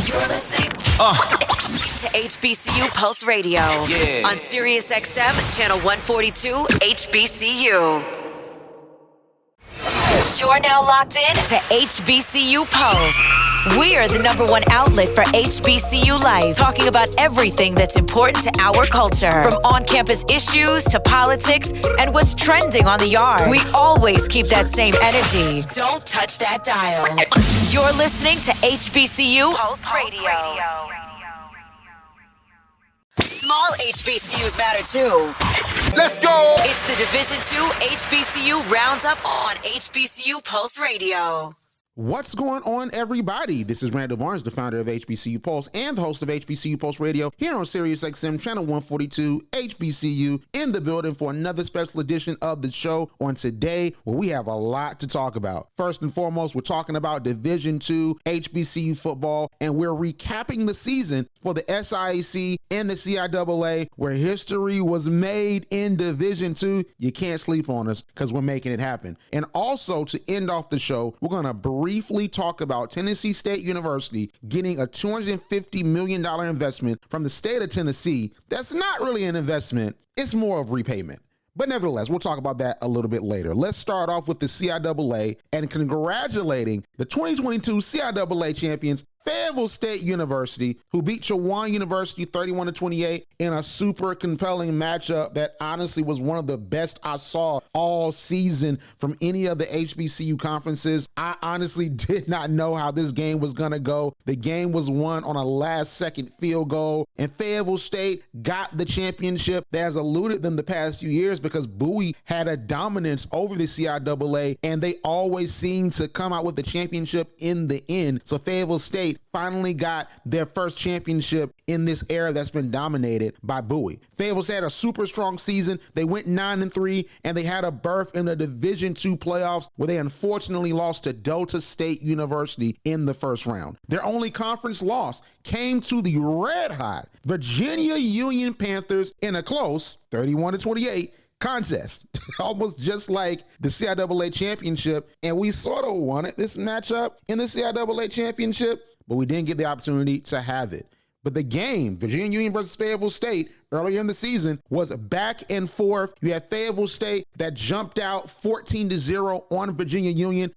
You're listening to HBCU Pulse Radio on SiriusXM Channel 142 HBCU. You're now locked in to HBCU Pulse. We are the #1 outlet for HBCU life, talking about everything that's important to our culture, from on-campus issues to politics and what's trending on the yard. We always keep that same energy. Don't touch that dial. You're listening to HBCU Pulse Radio. Small HBCUs matter too. Let's go! It's the Division II HBCU Roundup on HBCU Pulse Radio. What's going on, everybody? This is Randall Barnes, the founder of HBCU Pulse and the host of HBCU Pulse Radio here on SiriusXM Channel 142 HBCU, in the building for another special edition of the show on today, where we have a lot to talk about. First and foremost, we're talking about Division II HBCU football, and we're recapping the season for the SIAC and the CIAA, where history was made in Division II. You can't sleep on us because we're making it happen. And also, to end off the show, we're going to briefly talk about Tennessee State University getting a $250 million investment from the state of Tennessee. That's not really an investment. It's more of repayment. But nevertheless, we'll talk about that a little bit later. Let's start off with the CIAA and congratulating the 2022 CIAA champions, Fayetteville State University, who beat Chowan University 31-28 in a super compelling matchup that honestly was one of the best I saw all season from any of the HBCU conferences. I honestly did not know how this game was going to go. The game was won on a last-second field goal, and Fayetteville State got the championship that has eluded them the past few years because Bowie had a dominance over the CIAA, and they always seem to come out with the championship in the end. So Fayetteville State finally got their first championship in this era that's been dominated by Bowie. Fayetteville had a super strong season. They went 9-3, and they had a berth in the Division II playoffs, where they unfortunately lost to Delta State University in the first round. Their only conference loss came to the red-hot Virginia Union Panthers in a close 31-28 contest, almost just like the CIAA championship. And we sort of wanted this matchup in the CIAA championship, but we didn't get the opportunity to have it. But the game, Virginia Union versus Fayetteville State, earlier in the season was back and forth. You had Fayetteville State that jumped out 14-0 on Virginia Union,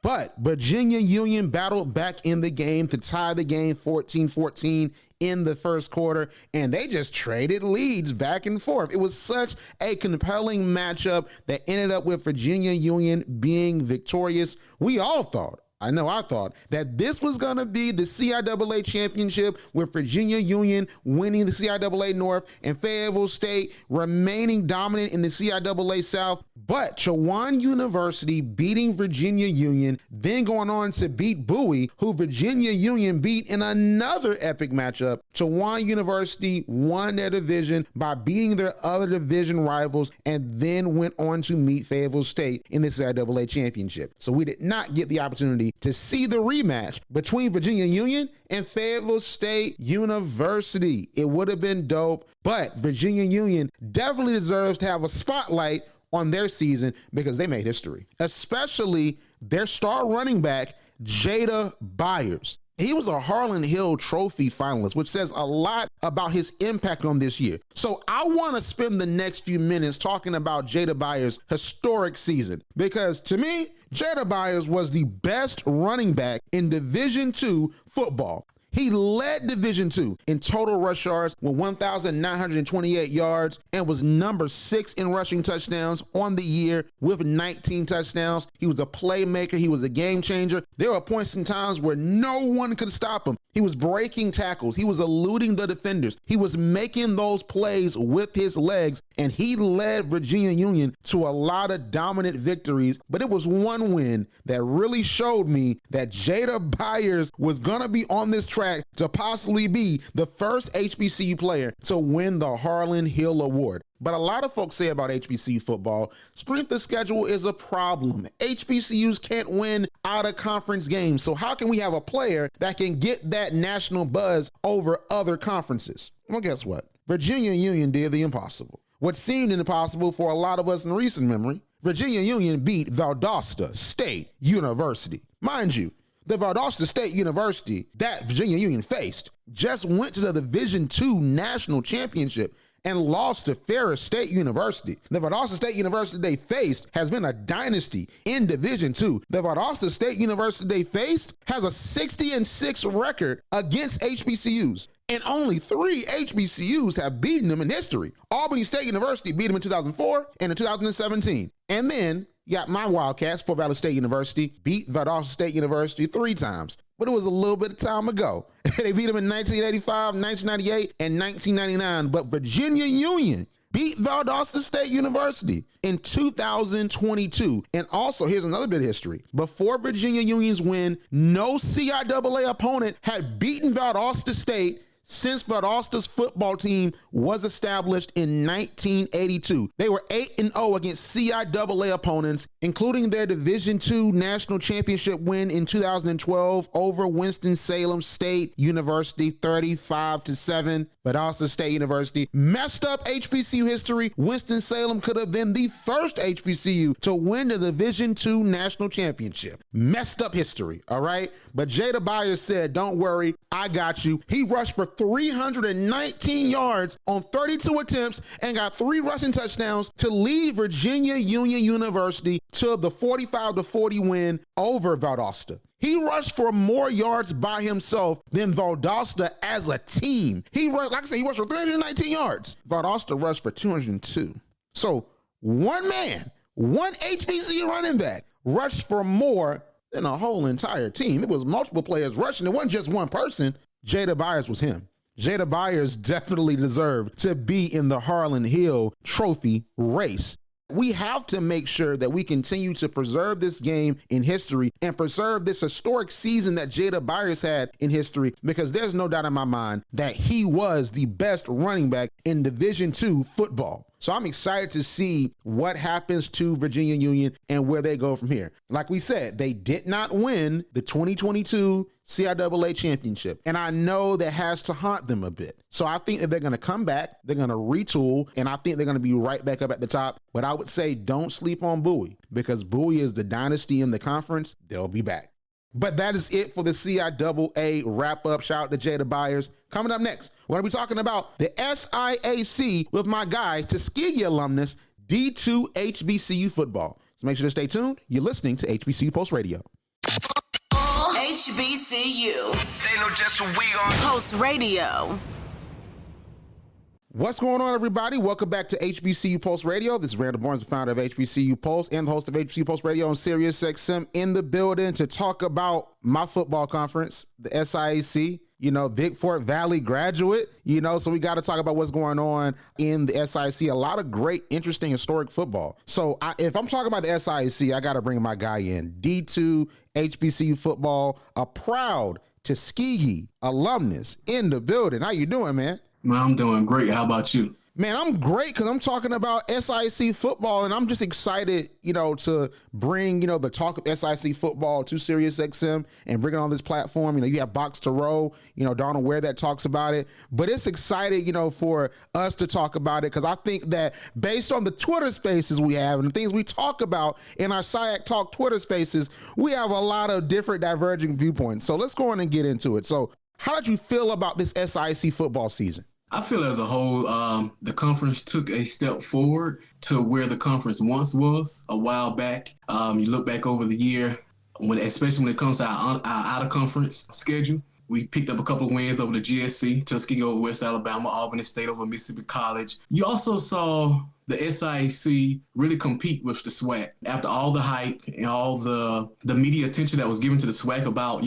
but Virginia Union battled back in the game to tie the game 14-14 in the first quarter, and they just traded leads back and forth. It was such a compelling matchup that ended up with Virginia Union being victorious. We all thought, I thought that this was going to be the CIAA championship, with Virginia Union winning the CIAA North and Fayetteville State remaining dominant in the CIAA South. But Chowan University beating Virginia Union, then going on to beat Bowie, who Virginia Union beat in another epic matchup. Chowan University won their division by beating their other division rivals, and then went on to meet Fayetteville State in the CIAA championship. So we did not get the opportunity to see the rematch between Virginia Union and Fayetteville State University. It would have been dope, but Virginia Union definitely deserves to have a spotlight on their season because they made history, especially their star running back, Jada Byers. He was a Harlan Hill Trophy finalist, which says a lot about his impact on this year. So I want to spend the next few minutes talking about Jada Byers' historic season, because to me, Jada Byers was the best running back in Division II football. He led Division II in total rush yards with 1,928 yards and was number 6 in rushing touchdowns on the year with 19 touchdowns. He was a playmaker. He was a game changer. There were points in times where no one could stop him. He was breaking tackles. He was eluding the defenders. He was making those plays with his legs, and he led Virginia Union to a lot of dominant victories. But it was one win that really showed me that Jada Byers was going to be on this track to possibly be the first HBCU player to win the Harlan Hill Award. But a lot of folks say about HBCU football, strength of schedule is a problem. HBCUs can't win out of conference games. So how can we have a player that can get that national buzz over other conferences? Well, guess what? Virginia Union did the impossible. What seemed impossible for a lot of us in recent memory, Virginia Union beat Valdosta State University. Mind you, The Valdosta State University that Virginia Union faced just went to the Division II National Championship and lost to Ferris State University. The Valdosta State University they faced has been a dynasty in Division II. The Valdosta State University they faced has a 60-6 record against HBCUs. And only 3 HBCUs have beaten them in history. Albany State University beat them in 2004 and in 2017. And then you got my Wildcats, Fort Valley State University, beat Valdosta State University 3 times. But it was a little bit of time ago. They beat them in 1985, 1998, and 1999. But Virginia Union beat Valdosta State University in 2022. And also, here's another bit of history. Before Virginia Union's win, no CIAA opponent had beaten Valdosta State since Valdosta's football team was established in 1982. They were 8-0 against CIAA opponents, including their Division II National Championship win in 2012 over Winston-Salem State University, 35-7. Valdosta State University messed up HBCU history. Winston-Salem could have been the first HBCU to win the Division II National Championship. Messed up history, all right? But Jada Byers said, don't worry, I got you. He rushed for 319 yards on 32 attempts and got 3 rushing touchdowns to lead Virginia Union University to the 45-40 win over Valdosta. He rushed for more yards by himself than Valdosta as a team. He rushed, like I said, he rushed for 319 yards. Valdosta rushed for 202. So one man, one HBCU running back rushed for more than a whole entire team. It was multiple players rushing. It wasn't just one person. Jada Byers was him. Jada Byers definitely deserved to be in the Harlan Hill Trophy race. We have to make sure that we continue to preserve this game in history and preserve this historic season that Jada Byers had in history, because there's no doubt in my mind that he was the best running back in Division II football. So I'm excited to see what happens to Virginia Union and where they go from here. Like we said, they did not win the 2022 CIAA championship. And I know that has to haunt them a bit. So I think that they're going to come back, they're going to retool, and I think they're going to be right back up at the top. But I would say don't sleep on Bowie, because Bowie is the dynasty in the conference. They'll be back. But that is it for the CIAA wrap-up. Shout out to Jada Byers. Coming up next, we're going to be talking about the SIAC with my guy, Tuskegee alumnus, D2 HBCU football. So make sure to stay tuned. You're listening to HBCU Post Radio. HBCU. They know just who we are. Post Radio. What's going on, everybody? Welcome back to HBCU Pulse Radio. This is Randall Barnes, the founder of HBCU Pulse and the host of HBCU Pulse Radio on SiriusXM, in the building to talk about my football conference, the SIAC. You know, Big Fort Valley graduate, so we got to talk about what's going on in the SIAC. A lot of great, interesting, historic football. So if I'm talking about the SIAC, I got to bring my guy in. D2 HBCU football, a proud Tuskegee alumnus in the building. How you doing, man? Man, I'm doing great. How about you? Man, I'm great because I'm talking about SIAC football, and I'm just excited, to bring, the talk of SIAC football to SiriusXM and bring it on this platform. You have Box to Row, Donald Ware that talks about it, but it's exciting, for us to talk about it, because I think that based on the Twitter spaces we have and the things we talk about in our SIAC Talk Twitter spaces, we have a lot of different diverging viewpoints. So let's go on and get into it. So how did you feel about this SIAC football season? I feel as a whole, the conference took a step forward to where the conference once was a while back. You look back over the year, especially when it comes to our out-of-conference schedule, we picked up a couple of wins over the GSC, Tuskegee over West Alabama, Albany State over Mississippi College. You also saw the SIAC really compete with the SWAC. After all the hype and all the media attention that was given to the SWAC about,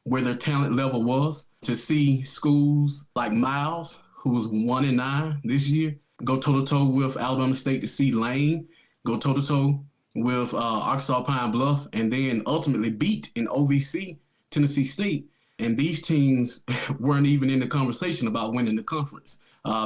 where their talent level was, to see schools like Miles, who was 1-9 this year, go toe-to-toe with Alabama State to see Lane, go toe-to-toe with Arkansas Pine Bluff, and then ultimately beat in OVC Tennessee State. And these teams weren't even in the conversation about winning the conference.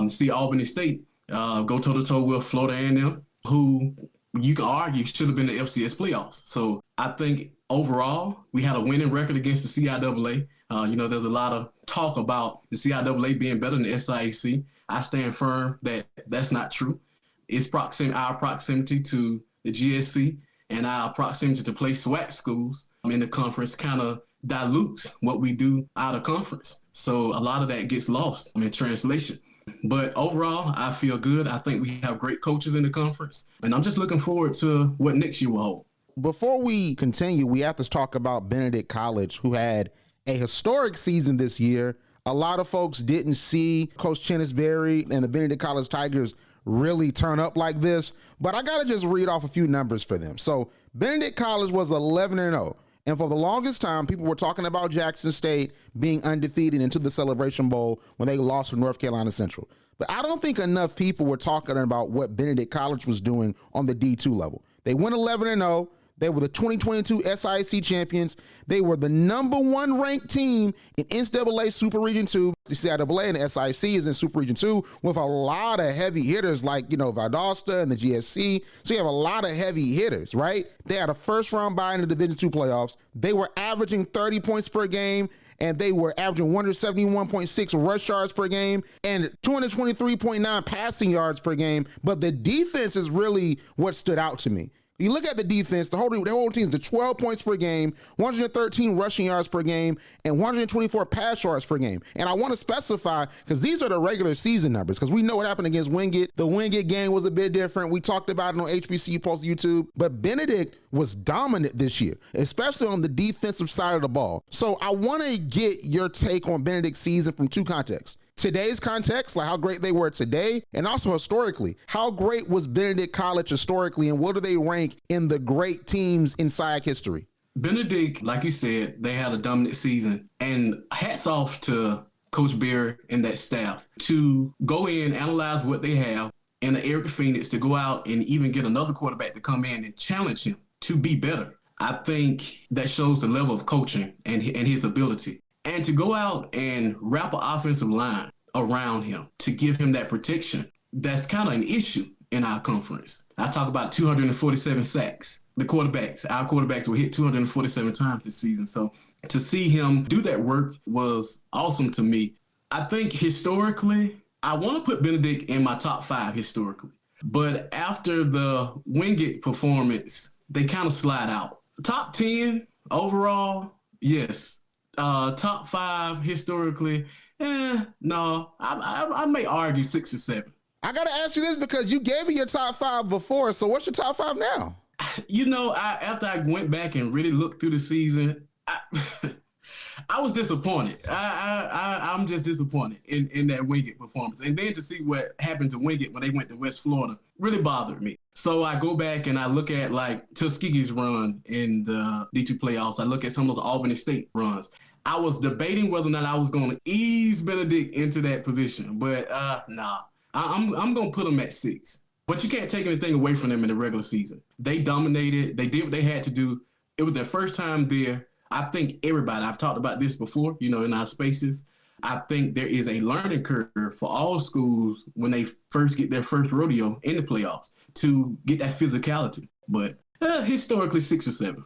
See Albany State go toe-to-toe with Florida A&M, who you can argue should have been the FCS playoffs. So I think overall, we had a winning record against the CIAA. There's a lot of talk about the CIAA being better than the SIAC. I stand firm that that's not true. It's our proximity to the GSC and our proximity to play SWAC schools in the conference kind of dilutes what we do out of conference. So a lot of that gets lost in translation. But overall, I feel good. I think we have great coaches in the conference, and I'm just looking forward to what next year will hold. Before we continue, we have to talk about Benedict College, who had a historic season this year. A lot of folks didn't see Coach Chennisberry and the Benedict College Tigers really turn up like this, but I got to just read off a few numbers for them. So Benedict College was 11-0. And for the longest time, people were talking about Jackson State being undefeated into the Celebration Bowl when they lost to North Carolina Central. But I don't think enough people were talking about what Benedict College was doing on the D2 level. They went 11-0. They were the 2022 SIAC champions. They were the number 1 ranked team in NCAA Super Region 2. The CIAA and the SIAC is in Super Region 2 with a lot of heavy hitters like, Valdosta and the GSC. So you have a lot of heavy hitters, right? They had a first round bye in the Division 2 playoffs. They were averaging 30 points per game, and they were averaging 171.6 rush yards per game and 223.9 passing yards per game. But the defense is really what stood out to me. You look at the defense, the whole team is the 12 points per game, 113 rushing yards per game, and 124 pass yards per game. And I want to specify, because these are the regular season numbers, because we know what happened against Wingate. The Wingate game was a bit different. We talked about it on HBCU Pulse YouTube. But Benedict was dominant this year, especially on the defensive side of the ball. So I want to get your take on Benedict's season from two contexts. Today's context, like how great they were today, and also historically, how great was Benedict College historically, and what do they rank in the great teams in SIAC history? Benedict, like you said, they had a dominant season, and hats off to Coach Berry and that staff to go in, analyze what they have, and Eric Phoenix to go out and even get another quarterback to come in and challenge him to be better. I think that shows the level of coaching and his ability. And to go out and wrap an offensive line around him to give him that protection, that's kind of an issue in our conference. I talk about 247 sacks. Our quarterbacks were hit 247 times this season. So to see him do that work was awesome to me. I think historically, I want to put Benedict in my top 5 historically. But after the Wingate performance, they kind of slide out. Top 10 overall, yes. Top 5 historically, no. I may argue 6 or 7. I got to ask you this because you gave me your top 5 before. So what's your top 5 now? After I went back and really looked through the season, I was disappointed. I'm just disappointed in that Wingate performance. And then to see what happened to Wingate when they went to West Florida really bothered me. So I go back and I look at like Tuskegee's run in the D2 playoffs. I look at some of the Albany State runs. I was debating whether or not I was going to ease Benedict into that position, but nah. I'm going to put them at 6. But you can't take anything away from them in the regular season. They dominated. They did what they had to do. It was their first time there. I think everybody, I've talked about this before, in our spaces. I think there is a learning curve for all schools when they first get their first rodeo in the playoffs to get that physicality. But historically, 6 or 7.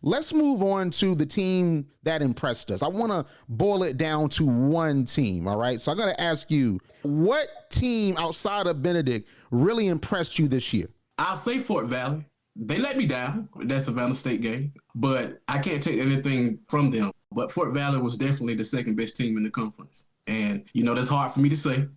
Let's move on to the team that impressed us. I want to boil it down to one team, all right? So I got to ask you, what team outside of Benedict really impressed you this year? I'll say Fort Valley. They let me down with that Savannah State game, but I can't take anything from them. But Fort Valley was definitely the second best team in the conference. And, that's hard for me to say,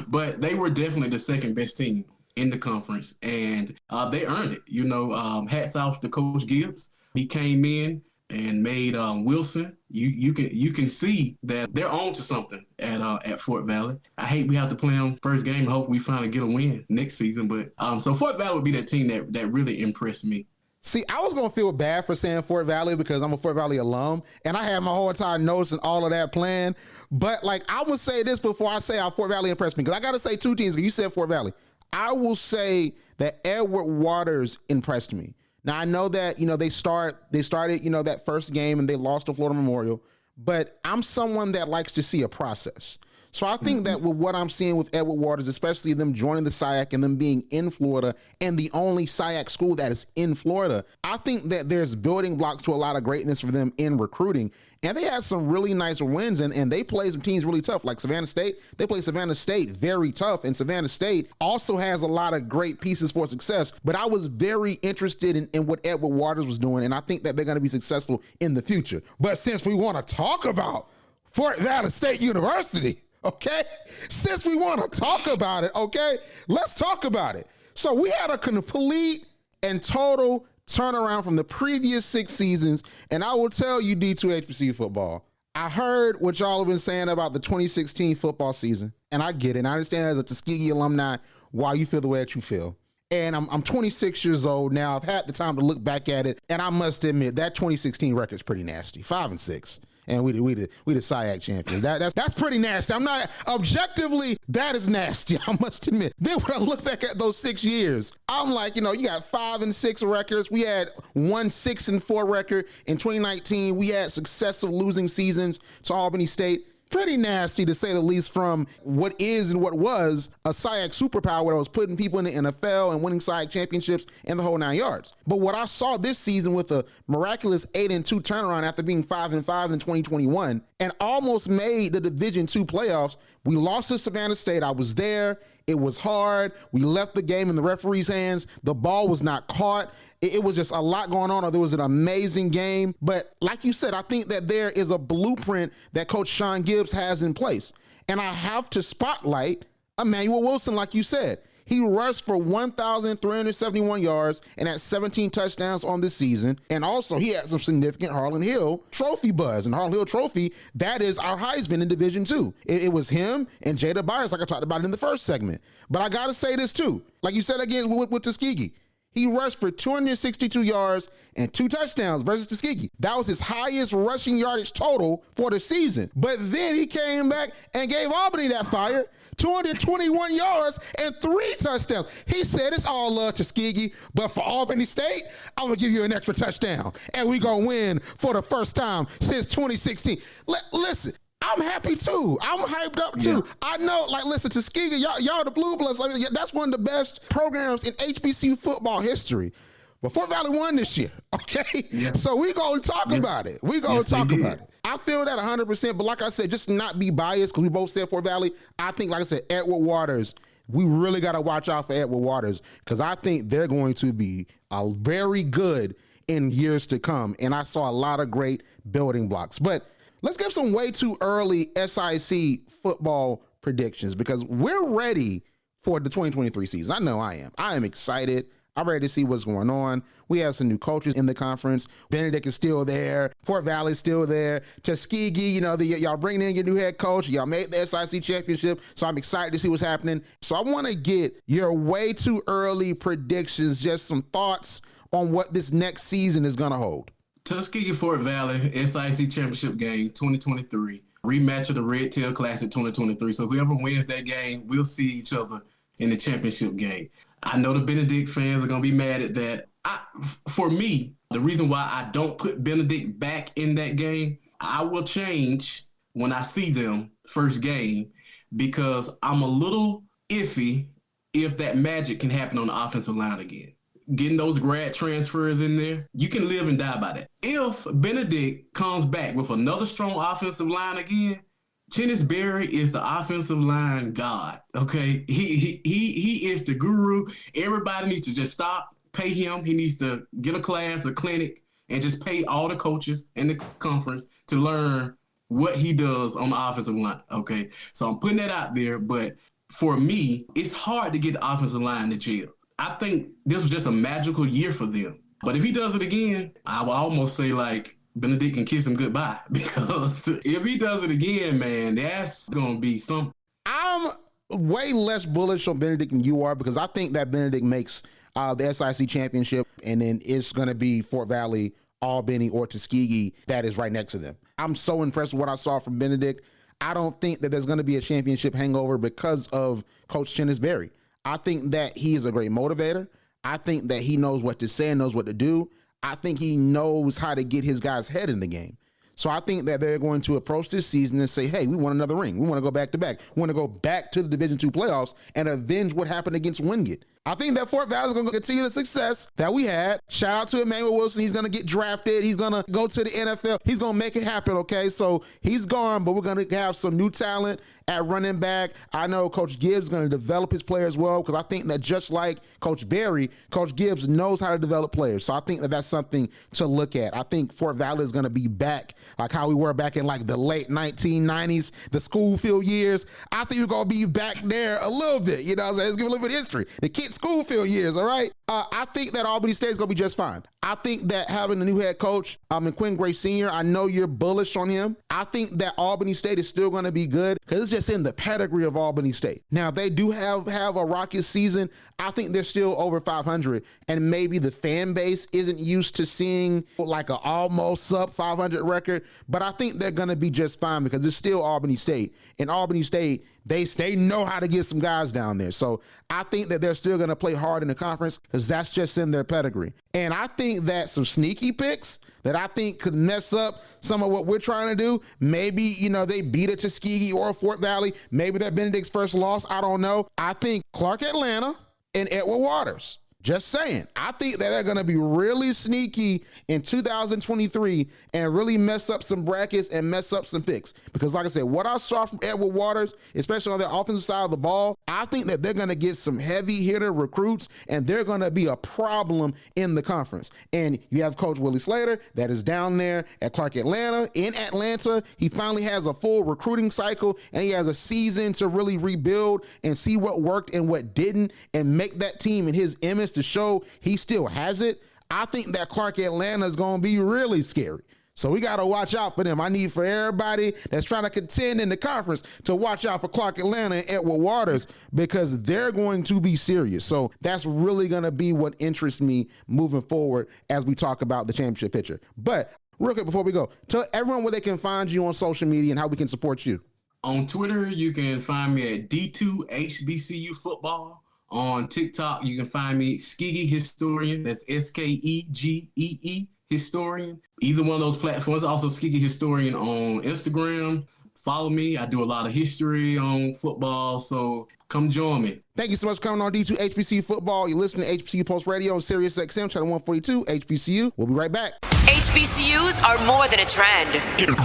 but they were definitely the second best team in the conference, and they earned it. Hats off to Coach Gibbs. He came in and made Wilson. You can see that they're on to something at Fort Valley. I hate we have to play them first game and hope we finally get a win next season. But so Fort Valley would be that team that really impressed me. See, I was going to feel bad for saying Fort Valley because I'm a Fort Valley alum, and I had my whole entire notes and all of that planned. But, I would say this before I say how Fort Valley impressed me, because I got to say two teams, because you said Fort Valley. I will say that Edward Waters impressed me. Now, I know that, they started, that first game and they lost to Florida Memorial, but I'm someone that likes to see a process. So I think that with what I'm seeing with Edward Waters, especially them joining the SIAC and them being in Florida and the only SIAC school that is in Florida, I think that there's building blocks to a lot of greatness for them in recruiting. And they had some really nice wins, and they played some teams really tough. Like Savannah State, they played Savannah State very tough, and Savannah State also has a lot of great pieces for success. But I was very interested in what Edward Waters was doing, and I think that they're going to be successful in the future. But since we want to talk about Fort Valley State University, okay? Since we want to talk about it, okay? Let's talk about it. So we had a complete and total turnaround from the previous 6 seasons, and I will tell you, D2 HBCU football, I heard what y'all have been saying about the 2016 football season, and I get it. And I understand as a Tuskegee alumni why you feel the way that you feel. And I'm 26 years old now. I've had the time to look back at it, and I must admit that 2016 record's pretty nasty, 5-6. And we the SIAC champions. That's pretty nasty. I'm not objectively, that is nasty, I must admit. Then when I look back at those 6 years, I'm like, you got 5-6 records. We had 6-4 record in 2019. We had successive losing seasons to Albany State. Pretty nasty, to say the least, from what is and what was a SIAC superpower that was putting people in the NFL and winning SIAC championships and the whole 9 yards. But what I saw this season with a miraculous 8-2 turnaround after being 5-5 in 2021 and almost made the Division II playoffs, we lost to Savannah State. I was there. It was hard. We left the game in the referee's hands. The ball was not caught. It was just a lot going on. There was an amazing game. But like you said, I think that there is a blueprint that Coach Sean Gibbs has in place. And I have to spotlight Emmanuel Wilson, like you said. He rushed for 1,371 yards and had 17 touchdowns on this season. And also, he had some significant Harlan Hill trophy buzz. And Harlan Hill trophy, that is our Heisman in Division II. It was him and Jada Byers, like I talked about in the first segment. But I got to say this, too. Like you said again with Tuskegee. He rushed for 262 yards and 2 touchdowns versus Tuskegee. That was his highest rushing yardage total for the season. But then he came back and gave Albany that fire, 221 yards and 3 touchdowns. He said, it's all love Tuskegee, but for Albany State, I'm going to give you an extra touchdown. And we're going to win for the first time since 2016. Listen. I'm happy too. I'm hyped up too. Yeah. I know, listen, Tuskegee, y'all the Blue Bloods. That's one of the best programs in HBCU football history. But Fort Valley won this year, okay? Yeah. So we going to talk about it. We going to talk about it. I feel that 100%, but like I said, just not be biased because we both said Fort Valley. I think, like I said, Edward Waters, we really got to watch out for Edward Waters because I think they're going to be very good in years to come. And I saw a lot of great building blocks. But let's give some way too early SIC football predictions because we're ready for the 2023 season. I know I am. I am excited. I'm ready to see what's going on. We have some new coaches in the conference. Benedict is still there. Fort Valley's still there. Tuskegee, y'all bringing in your new head coach. Y'all made the SIC championship. So I'm excited to see what's happening. So I want to get your way too early predictions, just some thoughts on what this next season is going to hold. Tuskegee Fort Valley SIC Championship game 2023, rematch of the Red Tail Classic 2023. So whoever wins that game, we'll see each other in the championship game. I know the Benedict fans are going to be mad at that. For me, the reason why I don't put Benedict back in that game, I will change when I see them first game because I'm a little iffy if that magic can happen on the offensive line again. Getting those grad transfers in there, you can live and die by that. If Benedict comes back with another strong offensive line again, Chennis Berry is the offensive line god, okay? He is the guru. Everybody needs to just stop, pay him. He needs to get a class, a clinic, and just pay all the coaches in the conference to learn what he does on the offensive line, okay? So I'm putting that out there, but for me, it's hard to get the offensive line to gel. I think this was just a magical year for them. But if he does it again, I will almost say Benedict can kiss him goodbye because if he does it again, man, that's going to be something. I'm way less bullish on Benedict than you are because I think that Benedict makes the SIC championship and then it's going to be Fort Valley, Albany, or Tuskegee that is right next to them. I'm so impressed with what I saw from Benedict. I don't think that there's going to be a championship hangover because of Coach Chennis Berry. I think that he is a great motivator. I think that he knows what to say and knows what to do. I think he knows how to get his guys' head in the game. So I think that they're going to approach this season and say, hey, we want another ring. We want to go back to back. We want to go back to the Division II playoffs and avenge what happened against Wingate. I think that Fort Valley is going to continue the success that we had. Shout out to Emmanuel Wilson. He's going to get drafted. He's going to go to the NFL. He's going to make it happen, okay? So he's gone, but we're going to have some new talent at running back. I know Coach Gibbs is going to develop his players well because I think that just like Coach Berry, Coach Gibbs knows how to develop players. So I think that that's something to look at. I think Fort Valley is going to be back like how we were back in like the late 1990s, the Schoolfield years. I think we're going to be back there a little bit. You know what I'm saying? Let's give a little bit of history. The Kent Schoolfield years, all right? I think that Albany State is going to be just fine. I think that having a new head coach, Quinn Gray Sr., I know you're bullish on him. I think that Albany State is still going to be good because it's just in the pedigree of Albany State. Now, they do have a rocket season. I think they're still over 500, and maybe the fan base isn't used to seeing like an almost sub 500 record, but I think they're going to be just fine because it's still Albany State. And Albany State, they know how to get some guys down there. So I think that they're still going to play hard in the conference because that's just in their pedigree. And I think that some sneaky picks that I think could mess up some of what we're trying to do. Maybe, they beat a Tuskegee or a Fort Valley. Maybe that Benedict's first loss. I don't know. I think Clark Atlanta and Edward Waters. Just saying. I think that they're going to be really sneaky in 2023 and really mess up some brackets and mess up some picks. Because like I said, what I saw from Edward Waters, especially on the offensive side of the ball, I think that they're going to get some heavy hitter recruits and they're going to be a problem in the conference. And you have Coach Willie Slater that is down there at Clark Atlanta. In Atlanta, he finally has a full recruiting cycle and he has a season to really rebuild and see what worked and what didn't and make that team in his image to show he still has it. I think that Clark Atlanta is going to be really scary. So we got to watch out for them. I need for everybody that's trying to contend in the conference to watch out for Clark Atlanta and Edward Waters because they're going to be serious. So that's really going to be what interests me moving forward as we talk about the championship picture. But real quick before we go, tell everyone where they can find you on social media and how we can support you. On Twitter, you can find me at D2HBCU Football. On TikTok, you can find me Skeegee Historian. That's Skeegee Historian. Either one of those platforms. Also Skeegee Historian on Instagram. Follow me. I do a lot of history on football, so come join me. Thank you so much for coming on D2 HBCU Football. You're listening to HBCU Pulse Radio on SiriusXM, channel 142, HBCU. We'll be right back. HBCUs are more than a trend.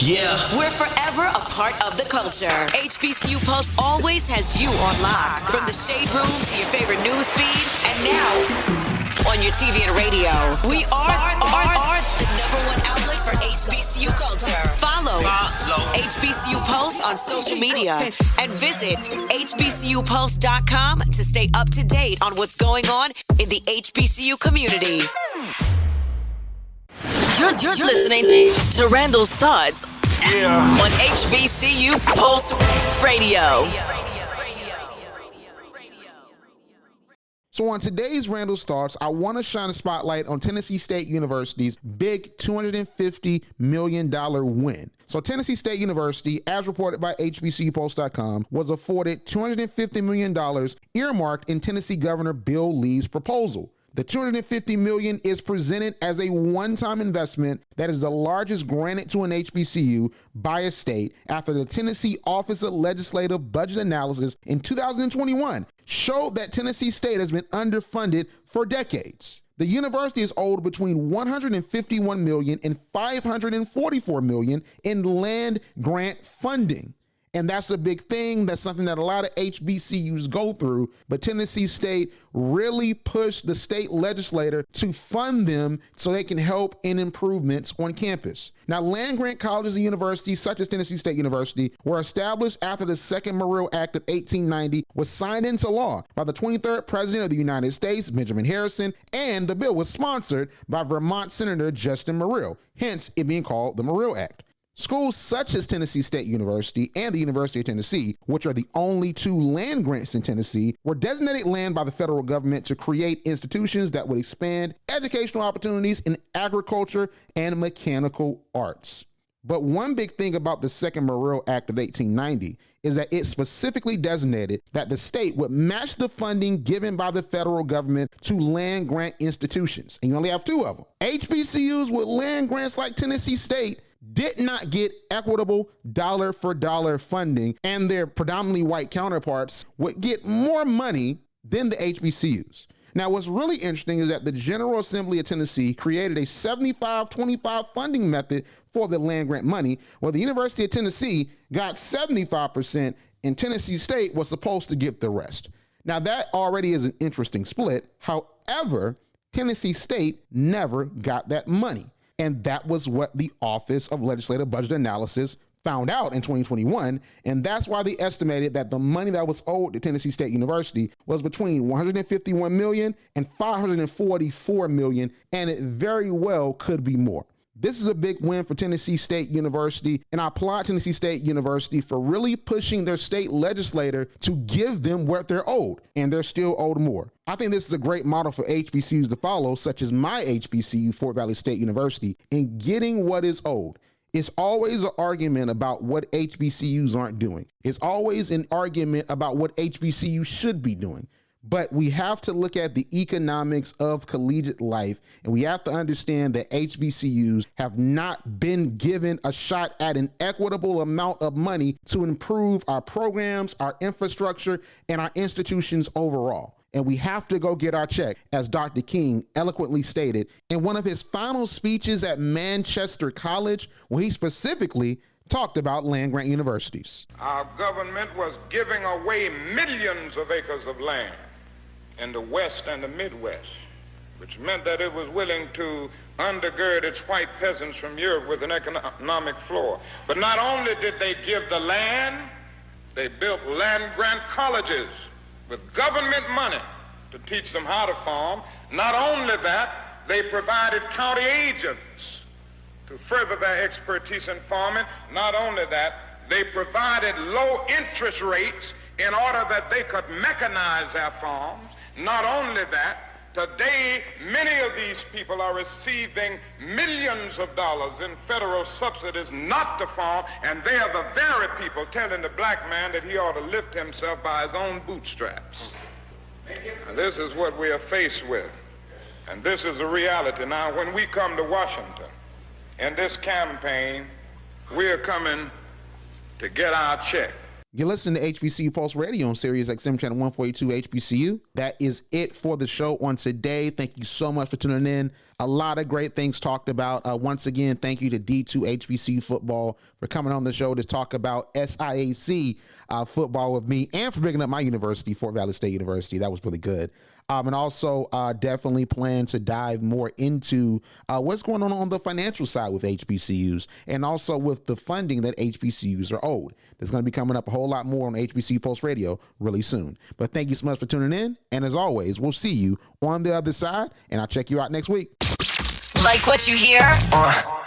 Yeah. We're forever a part of the culture. HBCU Pulse always has you on lock. From the shade room to your favorite news feed, and now on your TV and radio. We are the #1 outlet for HBCU culture. Follow HBCU Pulse on social media and visit HBCUPulse.com to stay up to date on what's going on in the HBCU community. You're listening to Randall's Thoughts on HBCU Pulse Radio. So on today's Randall's Thoughts, I want to shine a spotlight on Tennessee State University's big $250 million win. So Tennessee State University, as reported by HBCUPulse.com, was afforded $250 million earmarked in Tennessee Governor Bill Lee's proposal. The $250 million is presented as a one-time investment that is the largest granted to an HBCU by a state after the Tennessee Office of Legislative Budget Analysis in 2021 showed that Tennessee State has been underfunded for decades. The university is owed between $151 million and $544 million in land grant funding. And that's a big thing. That's something that a lot of HBCUs go through. But Tennessee State really pushed the state legislator to fund them so they can help in improvements on campus. Now, land grant colleges and universities such as Tennessee State University were established after the Second Morrill Act of 1890 was signed into law by the 23rd President of the United States, Benjamin Harrison, and the bill was sponsored by Vermont Senator Justin Morrill, hence it being called the Morrill Act. Schools such as Tennessee State University and the University of Tennessee, which are the only two land grants in Tennessee, were designated land by the federal government to create institutions that would expand educational opportunities in agriculture and mechanical arts. But one big thing about the Second Morrill Act of 1890 is that it specifically designated that the state would match the funding given by the federal government to land grant institutions. And you only have two of them. HBCUs with land grants like Tennessee State did not get equitable dollar-for-dollar funding, and their predominantly white counterparts would get more money than the HBCUs. Now, what's really interesting is that the General Assembly of Tennessee created a 75-25 funding method for the land grant money, where the University of Tennessee got 75% and Tennessee State was supposed to get the rest. Now, that already is an interesting split. However, Tennessee State never got that money. And that was what the Office of Legislative Budget Analysis found out in 2021, and that's why they estimated that the money that was owed to Tennessee State University was between $151 million and $544 million, and it very well could be more. This is a big win for Tennessee State University, and I applaud Tennessee State University for really pushing their state legislator to give them what they're owed, and they're still owed more. I think this is a great model for HBCUs to follow, such as my HBCU, Fort Valley State University, in getting what is owed. It's always an argument about what HBCUs aren't doing. It's always an argument about what HBCUs should be doing. But we have to look at the economics of collegiate life, and we have to understand that HBCUs have not been given a shot at an equitable amount of money to improve our programs, our infrastructure, and our institutions overall. And we have to go get our check, as Dr. King eloquently stated in one of his final speeches at Manchester College, where he specifically talked about land-grant universities. Our government was giving away millions of acres of land in the West and the Midwest, which meant that it was willing to undergird its white peasants from Europe with an economic floor. But not only did they give the land, they built land-grant colleges with government money to teach them how to farm. Not only that, they provided county agents to further their expertise in farming. Not only that, they provided low interest rates in order that they could mechanize their farms. Not only that, today many of these people are receiving millions of dollars in federal subsidies not to farm, and they are the very people telling the black man that he ought to lift himself by his own bootstraps. And this is what we are faced with, and this is the reality. Now, when we come to Washington in this campaign, we are coming to get our check. You're listening to HBCU Pulse Radio on SiriusXM channel 142 HBCU. That is it for the show on today. Thank you so much for tuning in. A lot of great things talked about. Once again, thank you to D2 HBCU Football for coming on the show to talk about SIAC football with me, and for picking up my university, Fort Valley State University. That was really good. And also definitely plan to dive more into what's going on the financial side with HBCUs, and also with the funding that HBCUs are owed. There's going to be coming up a whole lot more on HBCU Pulse Radio really soon. But thank you so much for tuning in. And as always, we'll see you on the other side, and I'll check you out next week. Like what you hear?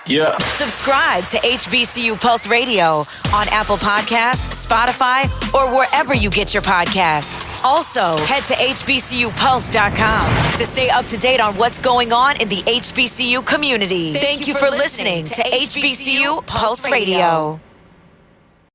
Yeah. Subscribe to HBCU Pulse Radio on Apple Podcasts, Spotify, or wherever you get your podcasts. Also, head to HBCUPulse.com to stay up to date on what's going on in the HBCU community. Thank you for listening to HBCU Pulse Radio.